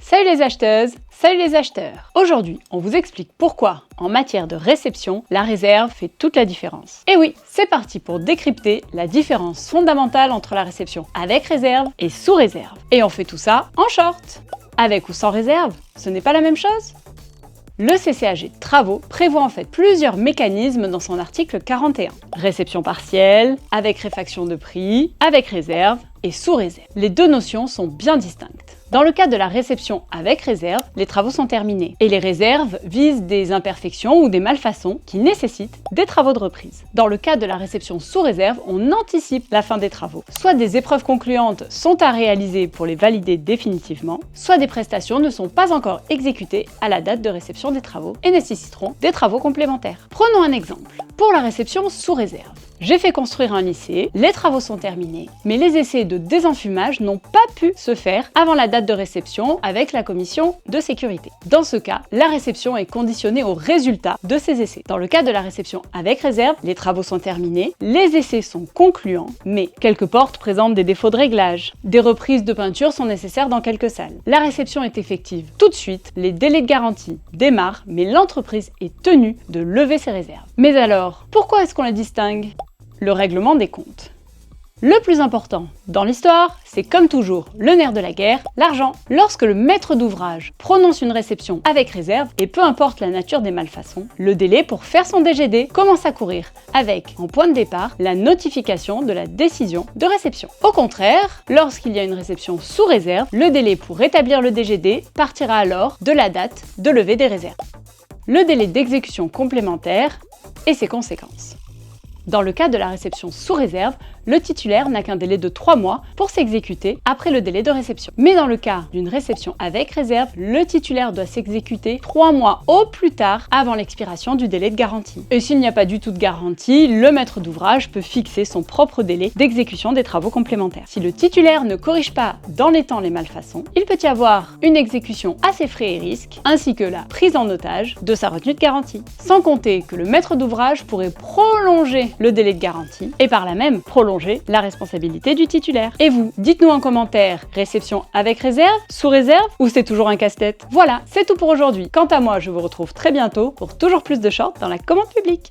Salut les acheteuses, salut les acheteurs. Aujourd'hui, on vous explique pourquoi, en matière de réception, la réserve fait toute la différence. Et oui, c'est parti pour décrypter la différence fondamentale entre la réception avec réserve et sous réserve. Et on fait tout ça en short. Avec ou sans réserve, ce n'est pas la même chose? Le CCAG Travaux prévoit en fait plusieurs mécanismes dans son article 41. Réception partielle, avec réfaction de prix, avec réserve et sous réserve. Les deux notions sont bien distinctes. Dans le cas de la réception avec réserve, les travaux sont terminés et les réserves visent des imperfections ou des malfaçons qui nécessitent des travaux de reprise. Dans le cas de la réception sous réserve, on anticipe la fin des travaux. Soit des épreuves concluantes sont à réaliser pour les valider définitivement, soit des prestations ne sont pas encore exécutées à la date de réception des travaux et nécessiteront des travaux complémentaires. Prenons un exemple. Pour la réception sous réserve, j'ai fait construire un lycée, les travaux sont terminés, mais les essais de désenfumage n'ont pas pu se faire avant la date de réception avec la commission de sécurité. Dans ce cas, la réception est conditionnée au résultat de ces essais. Dans le cas de la réception avec réserve, les travaux sont terminés, les essais sont concluants, mais quelques portes présentent des défauts de réglage. Des reprises de peinture sont nécessaires dans quelques salles. La réception est effective tout de suite, les délais de garantie démarrent, mais l'entreprise est tenue de lever ses réserves. Mais alors, pourquoi est-ce qu'on les distingue ? Le règlement des comptes. Le plus important dans l'histoire, c'est comme toujours le nerf de la guerre, l'argent. Lorsque le maître d'ouvrage prononce une réception avec réserve, et peu importe la nature des malfaçons, le délai pour faire son DGD commence à courir, avec en point de départ la notification de la décision de réception. Au contraire, lorsqu'il y a une réception sous réserve, le délai pour établir le DGD partira alors de la date de levée des réserves. Le délai d'exécution complémentaire et ses conséquences. Dans le cas de la réception sous réserve, le titulaire n'a qu'un délai de 3 mois pour s'exécuter après le délai de réception. Mais dans le cas d'une réception avec réserve, le titulaire doit s'exécuter 3 mois au plus tard avant l'expiration du délai de garantie. Et s'il n'y a pas du tout de garantie, le maître d'ouvrage peut fixer son propre délai d'exécution des travaux complémentaires. Si le titulaire ne corrige pas dans les temps les malfaçons, il peut y avoir une exécution à ses frais et risques, ainsi que la prise en otage de sa retenue de garantie. Sans compter que le maître d'ouvrage pourrait prolonger le délai de garantie et par là même prolonger la responsabilité du titulaire. Et vous, dites-nous en commentaire, réception avec réserve, sous réserve ou c'est toujours un casse-tête? Voilà, c'est tout pour aujourd'hui. Quant à moi, je vous retrouve très bientôt pour toujours plus de shorts dans la commande publique.